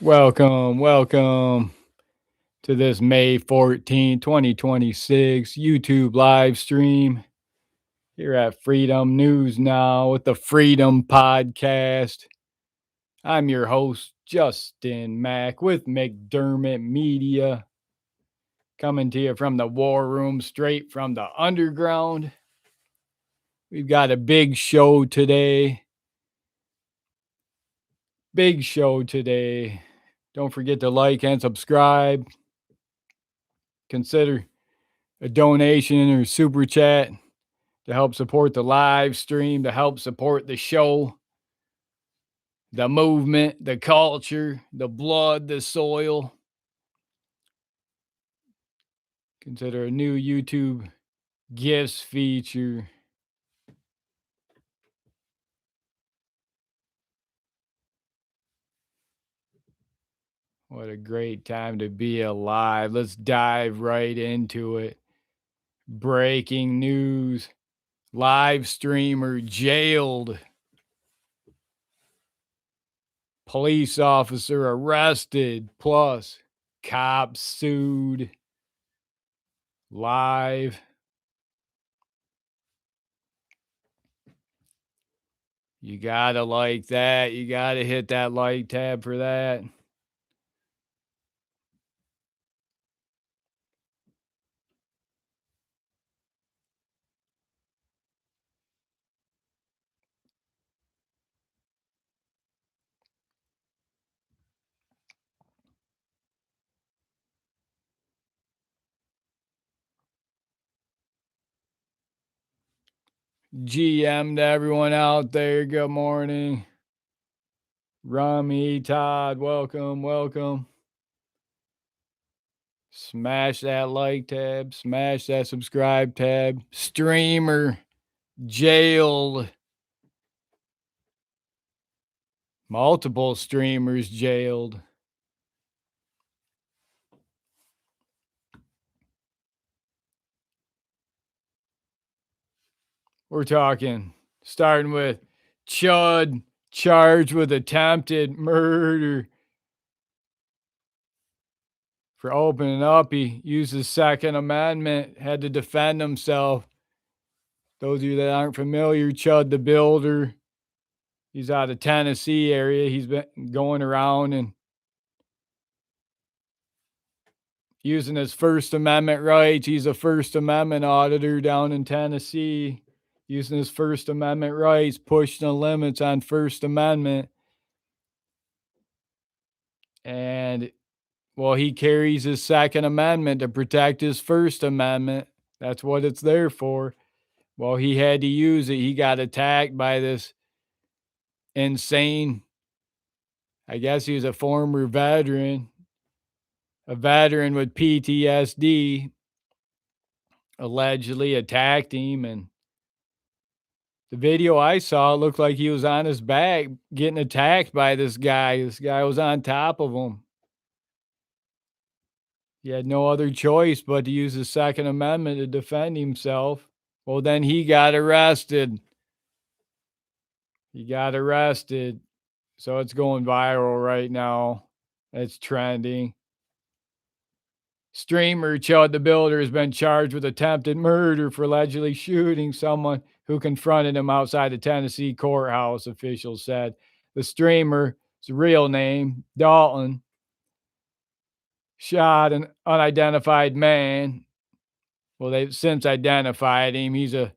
Welcome to this May 14th, 2026 YouTube live stream here at Freedom News Now with the Freedom Podcast. I'm your host, Justin Mack with McDermott Media, coming to you from the War Room, straight from the underground. We've got a big show today. Don't forget to like and subscribe. Consider a donation or super chat to help support the live stream, to help support the show, the movement, the culture, the blood, the soil. Consider a new YouTube gifts feature. What a great time to be alive. Let's dive right into it. Breaking news. Live streamer jailed. Police officer arrested. Plus, cops sued. Live. You gotta like that. You gotta hit that like tab for that. GM to everyone out there. Good morning. Rummy, Todd, welcome. Smash that like tab, smash that subscribe tab. Streamer jailed. Multiple streamers jailed. We're talking starting with Chud charged with attempted murder. For opening up, he used his Second Amendment, had to defend himself. Those of you that aren't familiar, Chud the Builder, he's out of Tennessee area. He's been going around and using his First Amendment rights. He's a First Amendment auditor down in Tennessee, using his First Amendment rights, pushing the limits on First Amendment. And well, he carries his Second Amendment to protect his First Amendment. That's what it's there for. Well, he had to use it. He got attacked by this insane, I guess he was a former veteran, a veteran with PTSD, allegedly attacked him. And the video I saw looked like he was on his back getting attacked by this guy. This guy was on top of him. He had no other choice but to use the Second Amendment to defend himself. Well, then he got arrested. So it's going viral right now. It's trending. Streamer Chud the Builder has been charged with attempted murder for allegedly shooting someone who confronted him outside the Tennessee courthouse, officials said. The streamer's real name, Dalton, shot an unidentified man. Well, they've since identified him. He's a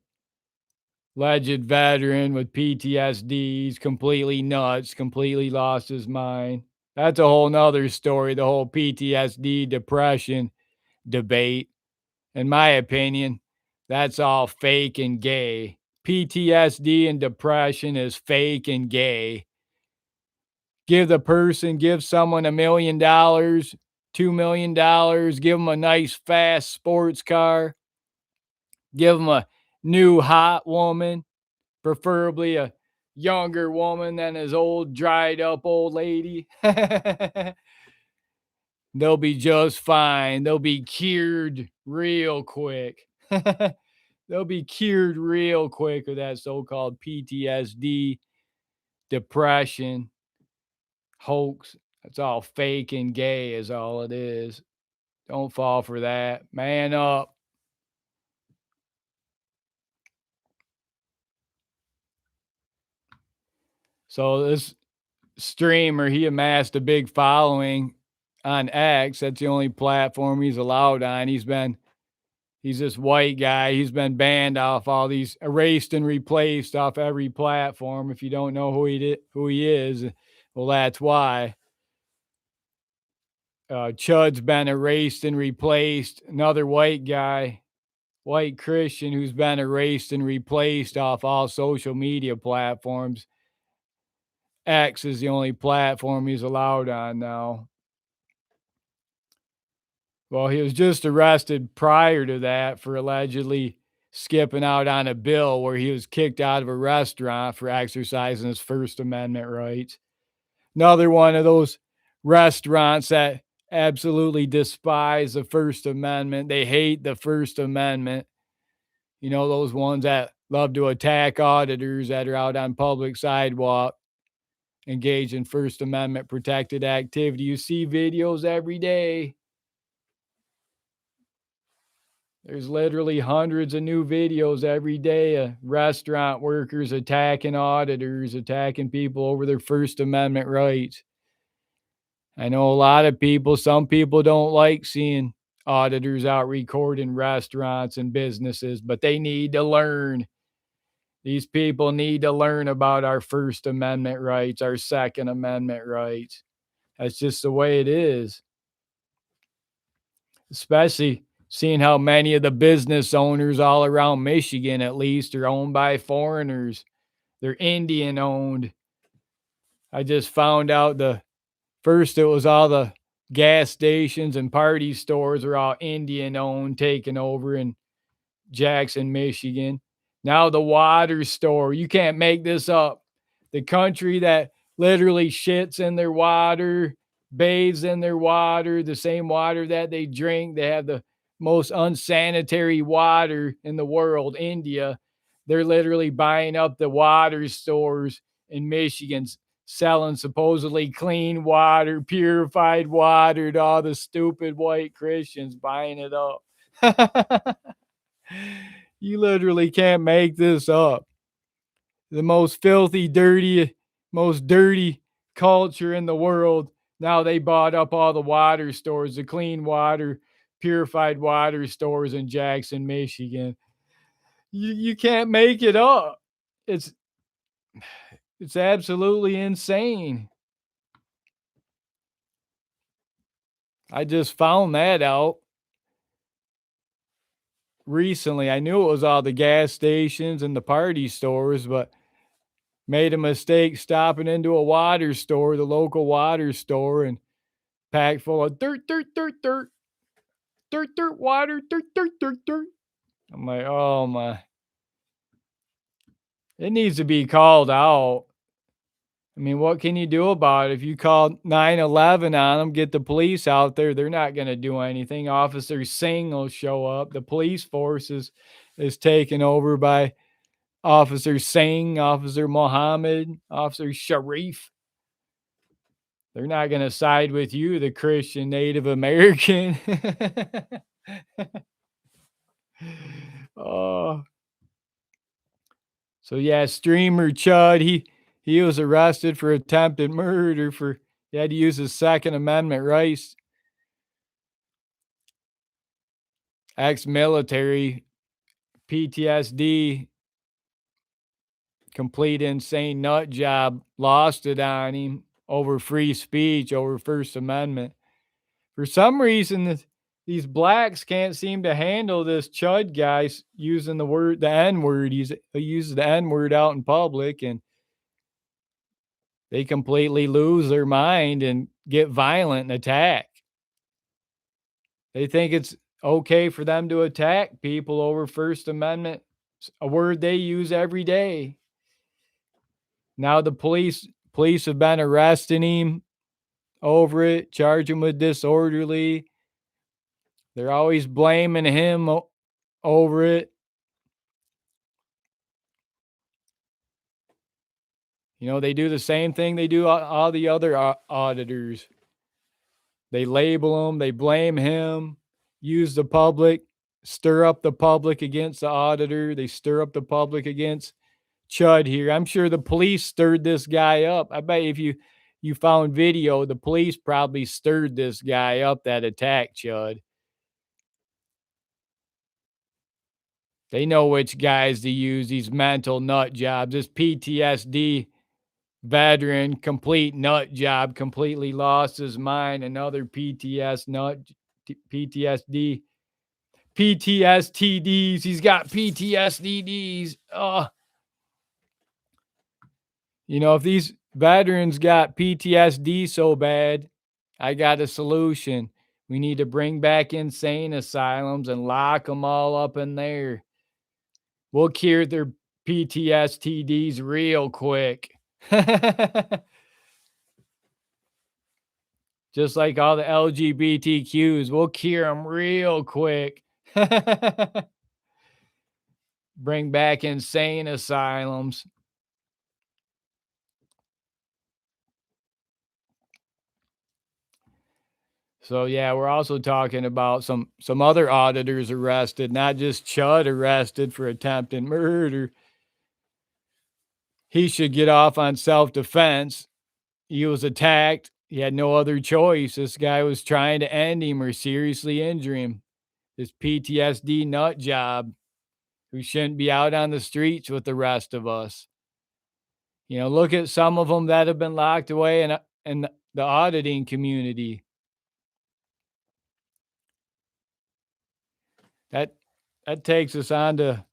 alleged veteran with PTSD. He's completely nuts, completely lost his mind. That's a whole nother story, the whole PTSD depression debate. In my opinion, that's all fake and gay. PTSD and depression is fake and gay. Give someone $1 million, $2 million, give them a nice, fast sports car, give them a new hot woman, preferably a younger woman than his old, dried up old lady. They'll be just fine. They'll be cured real quick. They'll be cured real quick of that so-called PTSD, depression, hoax. It's all fake and gay is all it is. Don't fall for that. Man up. So this streamer, he amassed a big following on X. That's the only platform he's allowed on. He's this white guy. He's been banned off all these, erased and replaced off every platform. If you don't know who he is, well, that's why. Chud's been erased and replaced. Another white guy, white Christian, who's been erased and replaced off all social media platforms. X is the only platform he's allowed on now. Well, he was just arrested prior to that for allegedly skipping out on a bill where he was kicked out of a restaurant for exercising his First Amendment rights. Another one of those restaurants that absolutely despise the First Amendment. They hate the First Amendment. You know, those ones that love to attack auditors that are out on public sidewalk, engage in First Amendment protected activity. You see videos every day. There's literally hundreds of new videos every day of restaurant workers attacking auditors, attacking people over their First Amendment rights. I know a lot of people, some people don't like seeing auditors out recording restaurants and businesses, but they need to learn. These people need to learn about our First Amendment rights, our Second Amendment rights. That's just the way it is. Especially seeing how many of the business owners all around Michigan, at least, are owned by foreigners. They're Indian owned. I just found out first it was all the gas stations and party stores are all Indian owned, taken over in Jackson, Michigan. Now the water store, you can't make this up. The country that literally shits in their water, bathes in their water, the same water that they drink. They have the most unsanitary water in the world, India. They're literally buying up the water stores in Michigan, selling supposedly clean water, purified water to all the stupid white Christians buying it up. You literally can't make this up. The most filthy, dirty, most dirty culture in the world. Now they bought up all the water stores, the clean water, purified water stores in Jackson, Michigan. You can't make it up. It's it's absolutely insane. I just found that out recently. I knew it was all the gas stations and the party stores, but made a mistake stopping into a water store, the local water store, and packed full of dirt, dirt, dirt, dirt, dirt, dirt, water, dirt, dirt, dirt, dirt. I'm like, oh my. It needs to be called out. I mean, what can you do about it? If you call 911 on them, get the police out there, they're not going to do anything. Officer Singh will show up. The police force is taken over by Officer Singh, Officer Mohammed, Officer Sharif. They're not going to side with you, the Christian Native American. Oh. So yeah, streamer Chud, he was arrested for attempted murder for he had to use his Second Amendment rights. Ex-military, PTSD, complete insane nut job, lost it on him over free speech, over First Amendment. For some reason, these blacks can't seem to handle this Chud guy using the N word. He uses the N word out in public, and they completely lose their mind and get violent and attack. They think it's okay for them to attack people over First Amendment, a word they use every day. Now the police have been arresting him over it, charge him with disorderly. They're always blaming him over it. You know, they do the same thing they do all the other auditors. They label him, they blame him, use the public, stir up the public against the auditor. They stir up the public against Chud here. I'm sure the police stirred this guy up. I bet if you found video, the police probably stirred this guy up that attacked Chud. They know which guys to use, these mental nut jobs. This PTSD veteran, complete nut job, completely lost his mind. Another PTSD, PTSDs. He's got PTSDs. Oh, you know, if these veterans got PTSD so bad, I got a solution. We need to bring back insane asylums and lock them all up in there. We'll cure their PTSDs real quick. Just like all the LGBTQs, we'll cure them real quick. Bring back insane asylums. So yeah, we're also talking about some other auditors arrested, not just Chud arrested for attempted murder. He should get off on self-defense. He was attacked. He had no other choice. This guy was trying to end him or seriously injure him. This PTSD nut job who shouldn't be out on the streets with the rest of us. You know, look at some of them that have been locked away in the auditing community. That that takes us on to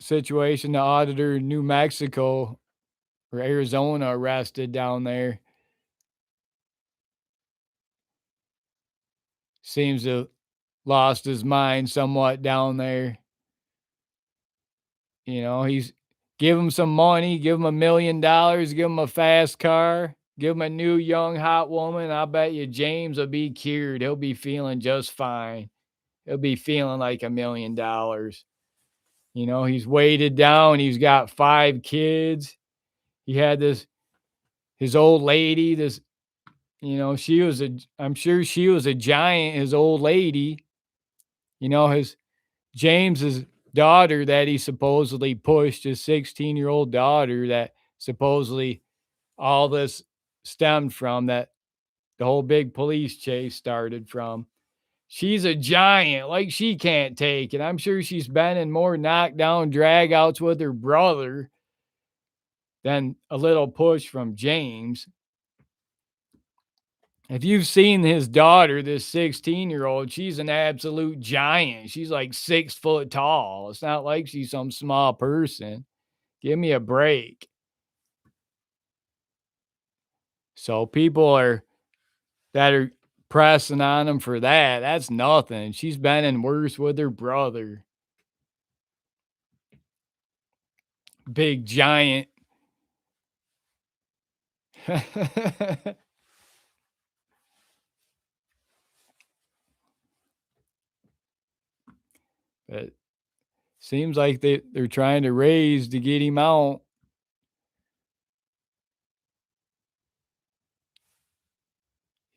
situation the auditor in New Mexico or Arizona arrested down there. Seems to lost his mind somewhat down there. You know, he's give him some money, give him $1 million, give him a fast car, give him a new young hot woman. I bet you James will be cured. He'll be feeling just fine. He'll be feeling like $1 million. You know, he's weighted down. He's got 5 kids. He had his old lady, you know, I'm sure she was a giant, his old lady. You know, his James's daughter that he supposedly pushed, his 16-year-old daughter that supposedly all this stemmed from, that the whole big police chase started from. She's a giant, like she can't take it. I'm sure she's been in more knockdown dragouts with her brother than a little push from James. If you've seen his daughter, this 16-year-old, she's an absolute giant. She's like 6 foot tall. It's not like she's some small person. Give me a break. So that are pressing on him for that. That's nothing. She's been in worse with her brother. Big giant. But seems like they're trying to raise to get him out.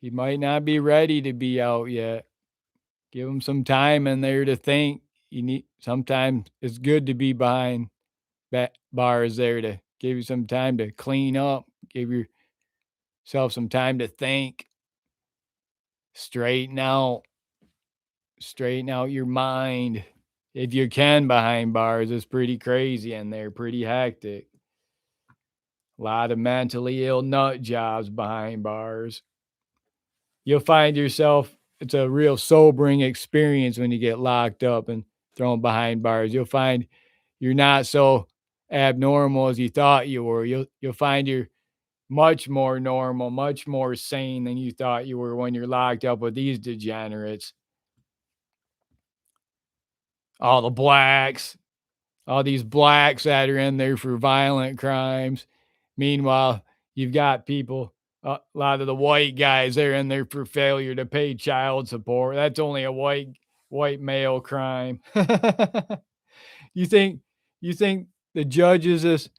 He might not be ready to be out yet. Give him some time in there to think. Sometimes it's good to be behind bars there to give you some time to clean up, give yourself some time to think, straighten out, straighten out your mind. If you can behind bars, it's pretty crazy in there, pretty hectic. A lot of mentally ill nut jobs behind bars. You'll find yourself, it's a real sobering experience when you get locked up and thrown behind bars. You'll find you're not so abnormal as you thought you were. You'll find you're much more normal, much more sane than you thought you were when you're locked up with these degenerates. All the blacks, all these blacks that are in there for violent crimes. Meanwhile, you've got people, a lot of the white guys, they're in there for failure to pay child support. That's only a white male crime. You think you think the judge is this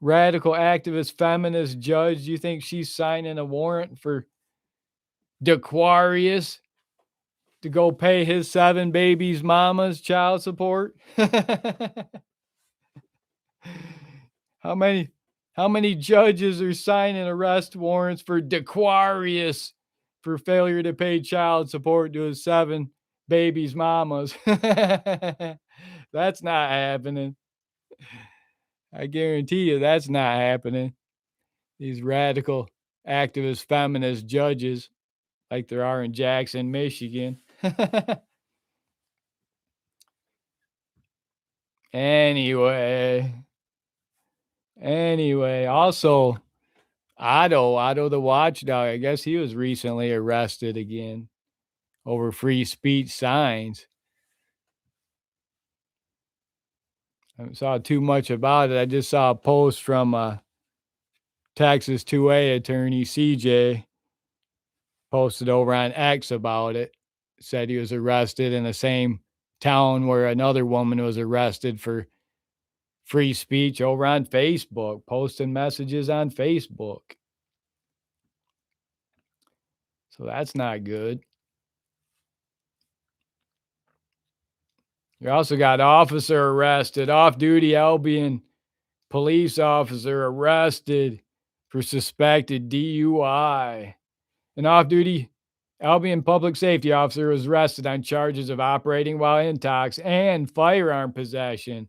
radical activist feminist judge? You think she's signing a warrant for Dequarius to go pay his 7 babies' mama's child support? How many how many judges are signing arrest warrants for Dequarius for failure to pay child support to his 7 babies' mamas? That's not happening. I guarantee you that's not happening. These radical activist feminist judges like there are in Jackson, Michigan. Anyway, also Otto the watchdog, I guess he was recently arrested again over free speech signs. I haven't saw too much about it. I just saw a post from Texas 2A attorney CJ posted over on X about it. Said he was arrested in the same town where another woman was arrested for free speech over on Facebook, posting messages on Facebook. So that's not good. You also got officer arrested, off-duty Albion police officer arrested for suspected DUI. An off-duty Albion public safety officer was arrested on charges of operating while intox and firearm possession,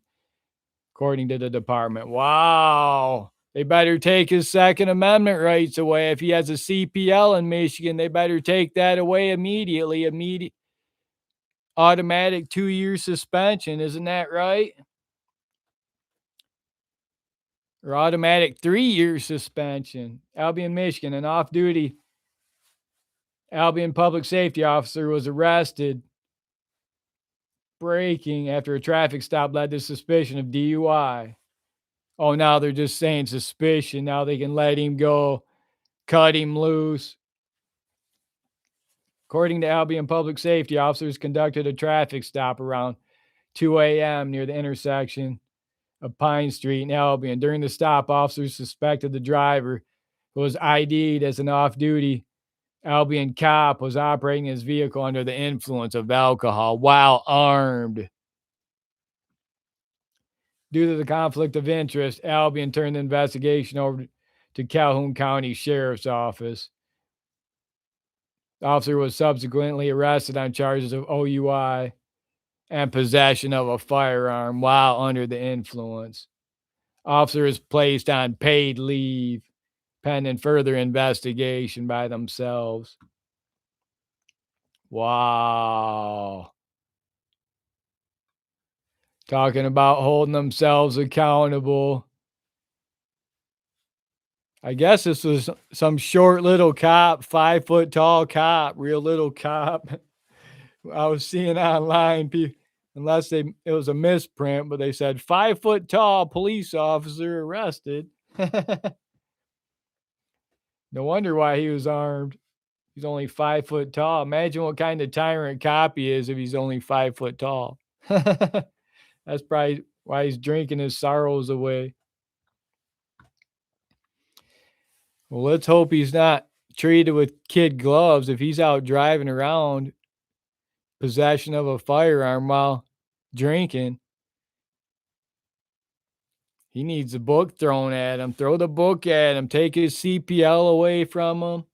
according to the department. Wow. They better take his Second Amendment rights away. If he has a CPL in Michigan, they better take that away immediately. Immediate automatic 2-year suspension. Isn't that right? Or automatic 3-year suspension. Albion, Michigan, an off-duty Albion public safety officer was arrested braking after a traffic stop led to suspicion of DUI. Oh, now they're just saying suspicion. Now they can let him go, cut him loose. According to Albion public safety, officers conducted a traffic stop around 2 a.m. near the intersection of Pine Street and Albion. During the stop, officers suspected the driver, who was ID'd as an off-duty Albion cop, was operating his vehicle under the influence of alcohol while armed. Due to the conflict of interest, Albion turned the investigation over to Calhoun County Sheriff's Office. The officer was subsequently arrested on charges of OUI and possession of a firearm while under the influence. Officer is placed on paid leave pending further investigation by themselves. Wow. Talking about holding themselves accountable. I guess this was some short little cop, 5-foot tall cop, real little cop. I was seeing online, unless it was a misprint, but they said 5-foot tall police officer arrested. No wonder why he was armed. He's only 5 foot tall. Imagine what kind of tyrant cop he is if he's only 5 foot tall. That's probably why he's drinking his sorrows away. Well, let's hope he's not treated with kid gloves if he's out driving around, possession of a firearm while drinking. He needs a book thrown at him. Throw the book at him. Take his CPL away from him.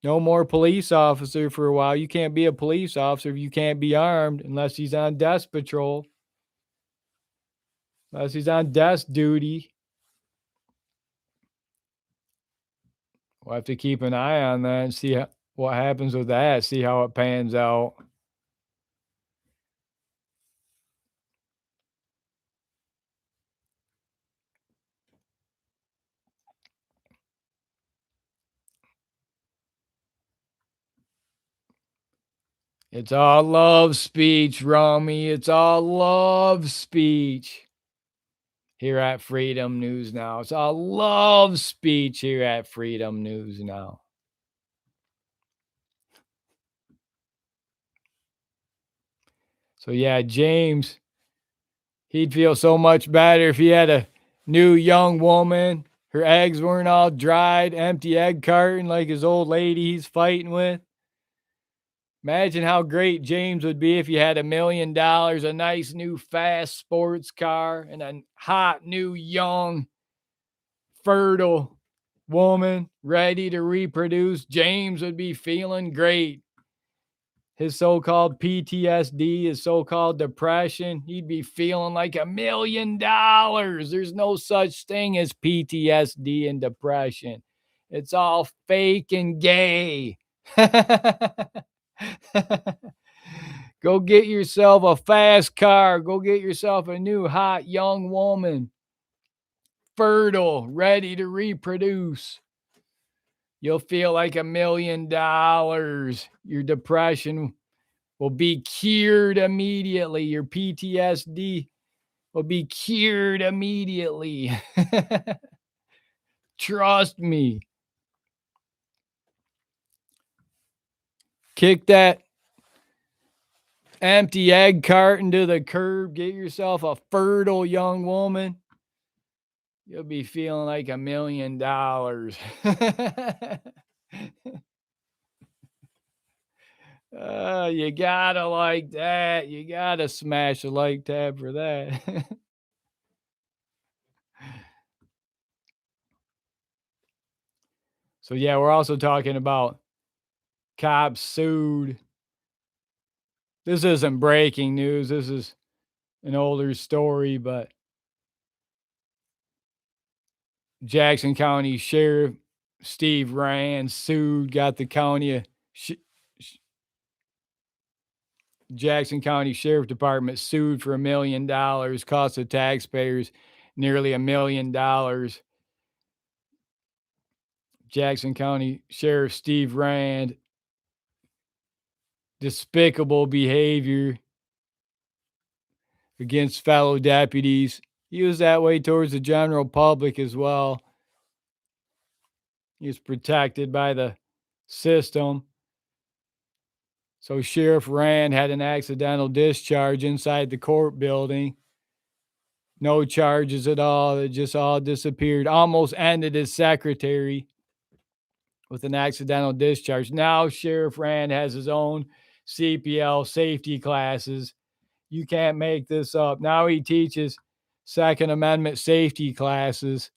No more police officer for a while. You can't be a police officer if you can't be armed unless he's on desk patrol. Unless he's on desk duty. We'll have to keep an eye on that and see what happens with that. See how it pans out. It's all love speech, Romy. It's all love speech here at Freedom News Now. It's all love speech here at Freedom News Now. So, yeah, James, he'd feel so much better if he had a new young woman. Her eggs weren't all dried, empty egg carton like his old lady he's fighting with. Imagine how great James would be if you had $1 million, a nice new fast sports car, and a hot new young fertile woman ready to reproduce. James would be feeling great. His so-called PTSD, his so-called depression, he'd be feeling like $1 million. There's no such thing as PTSD and depression. It's all fake and gay. Go get yourself a fast car. Go get yourself a new hot young woman, fertile, ready to reproduce. You'll feel like $1 million. Your depression will be cured immediately. Your PTSD will be cured immediately. Trust me. Kick that empty egg carton to the curb. Get yourself a fertile young woman. You'll be feeling like $1 million. You gotta like that. You gotta smash the like tab for that. So yeah, we're also talking about cops sued. This isn't breaking news. This is an older story, but Jackson County Sheriff Steve Rand sued, got the county Jackson County Sheriff Department sued for $1 million, cost the taxpayers nearly $1 million. Jackson County Sheriff Steve Rand, despicable behavior against fellow deputies. He was that way towards the general public as well. He was protected by the system. So Sheriff Rand had an accidental discharge inside the court building. No charges at all. It just all disappeared. Almost ended his secretary with an accidental discharge. Now Sheriff Rand has his own CPL safety classes. You can't make this up. Now he teaches Second Amendment safety classes,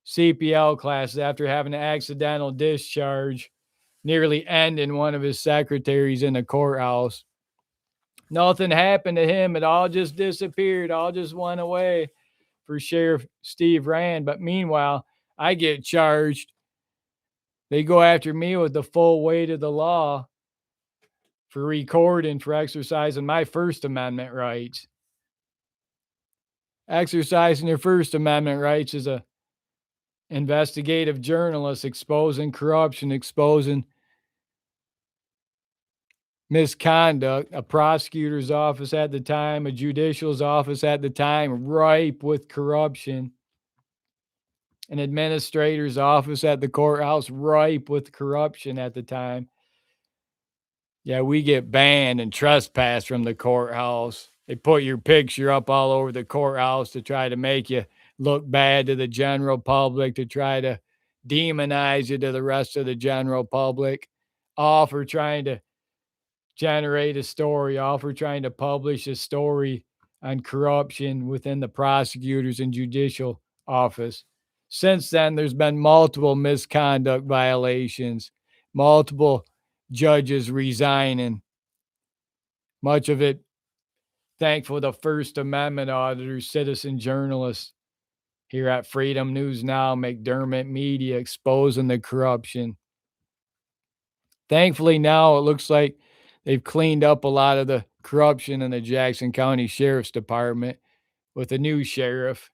CPL classes, after having an accidental discharge, nearly ending one of his secretaries in the courthouse. Nothing happened to him. It all just disappeared. All just went away for Sheriff Steve Rand. But meanwhile, I get charged. They go after me with the full weight of the law for recording, for exercising my First Amendment rights. Exercising your First Amendment rights as a investigative journalist, exposing corruption, exposing misconduct, a prosecutor's office at the time, a judicial's office at the time, ripe with corruption, an administrator's office at the courthouse, ripe with corruption at the time. Yeah, we get banned and trespassed from the courthouse. They put your picture up all over the courthouse to try to make you look bad to the general public, to try to demonize you to the rest of the general public, all for trying to generate a story, all for trying to publish a story on corruption within the prosecutors and judicial office. Since then, there's been multiple misconduct violations, multiple judges resigning, much of it thankful to First Amendment auditors, citizen journalists here at Freedom News Now, McDermott Media, exposing the corruption. Thankfully, now it looks like they've cleaned up a lot of the corruption in the Jackson County Sheriff's Department with a new sheriff.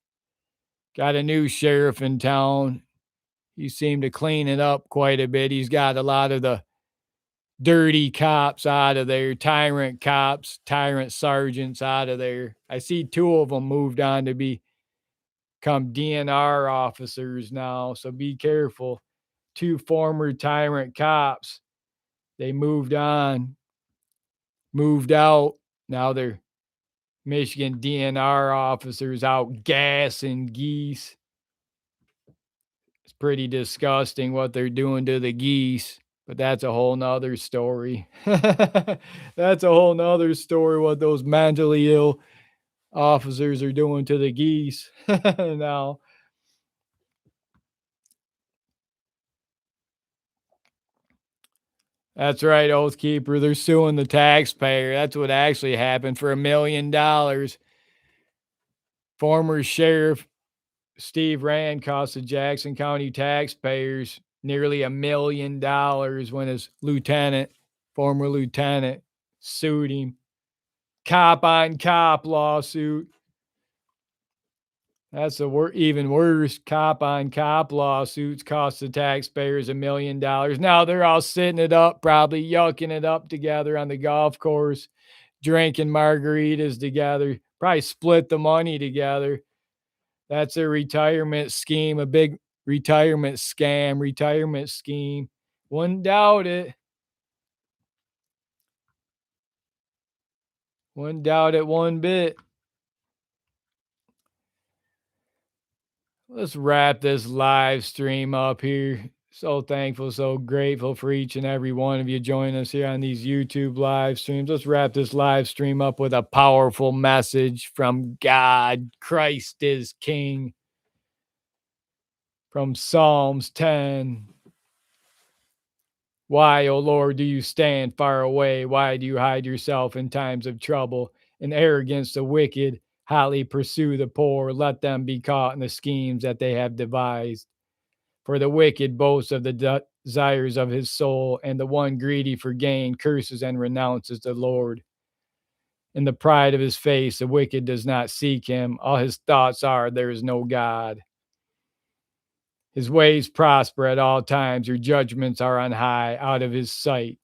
Got a new sheriff in town. He seemed to clean it up quite a bit. He's got a lot of the dirty cops out of there, tyrant cops, tyrant sergeants out of there. I see two of them moved on to become DNR officers now, so be careful. Two former tyrant cops, they moved on, moved out. Now they're Michigan DNR officers out gassing geese. It's pretty disgusting what they're doing to the geese, but that's a whole nother story. That's a whole nother story what those mentally ill officers are doing to the geese now. That's right, Oath Keeper. They're suing the taxpayer. That's what actually happened for $1 million. Former Sheriff Steve Rand cost the Jackson County taxpayers nearly $1 million when his lieutenant, former lieutenant, sued him. Cop on cop lawsuit. That's even worse. Cop on cop lawsuits cost the taxpayers $1 million. Now they're all sitting it up, probably yucking it up together on the golf course, drinking margaritas together, probably split the money together. That's a retirement scheme, a big retirement scam, retirement scheme. Wouldn't doubt it. Wouldn't doubt it one bit. Let's wrap this live stream up here. So thankful, so grateful for each and every one of you joining us here on these YouTube live streams. Let's wrap this live stream up with a powerful message from God. Christ is King. From Psalms 10. Why, O Lord, do you stand far away? Why do you hide yourself in times of trouble? In arrogance, the wicked hotly pursue the poor. Let them be caught in the schemes that they have devised. For the wicked boasts of the desires of his soul, and the one greedy for gain curses and renounces the Lord. In the pride of his face, the wicked does not seek him. All his thoughts are, there is no God. His ways prosper at all times. Your judgments are on high, out of his sight.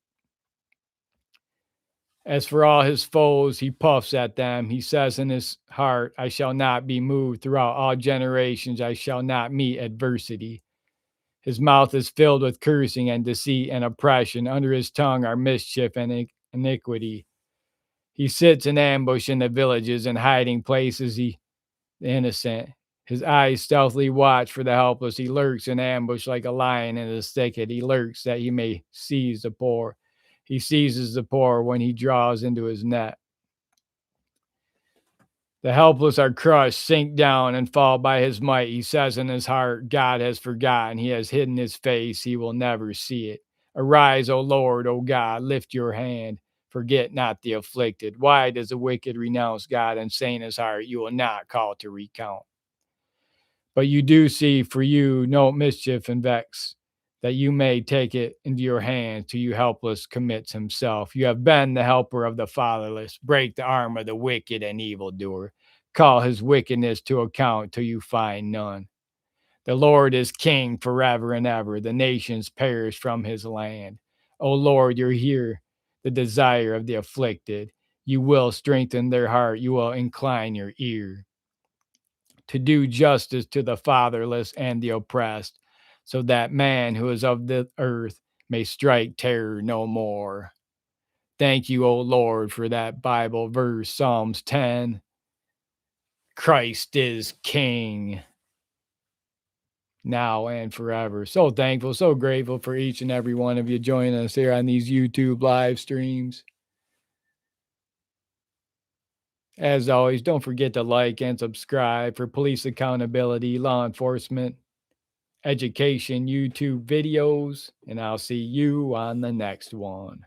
As for all his foes, he puffs at them. He says in his heart, I shall not be moved. Throughout all generations, I shall not meet adversity. His mouth is filled with cursing and deceit and oppression. Under his tongue are mischief and iniquity. He sits in ambush in the villages and hiding places. The innocent. His eyes stealthily watch for the helpless. He lurks in ambush like a lion in a thicket. He lurks that he may seize the poor. He seizes the poor when he draws into his net. The helpless are crushed, sink down, and fall by his might. He says in his heart, God has forgotten. He has hidden his face. He will never see it. Arise, O Lord, O God, lift your hand. Forget not the afflicted. Why does the wicked renounce God and say in his heart, you will not call to recount? But you do see for you no mischief and vex, that you may take it into your hand till you helpless commits himself. You have been the helper of the fatherless. Break the arm of the wicked and evildoer. Call his wickedness to account till you find none. The Lord is king forever and ever. The nations perish from his land. O Lord, you're here, the desire of the afflicted. You will strengthen their heart. You will incline your ear to do justice to the fatherless and the oppressed, so that man who is of the earth may strike terror no more. Thank you, O Lord, for that Bible verse, Psalms 10. Christ is King, now and forever. So thankful, so grateful for each and every one of you joining us here on these YouTube live streams. As always, don't forget to like and subscribe for police accountability, law enforcement, education YouTube videos, and I'll see you on the next one.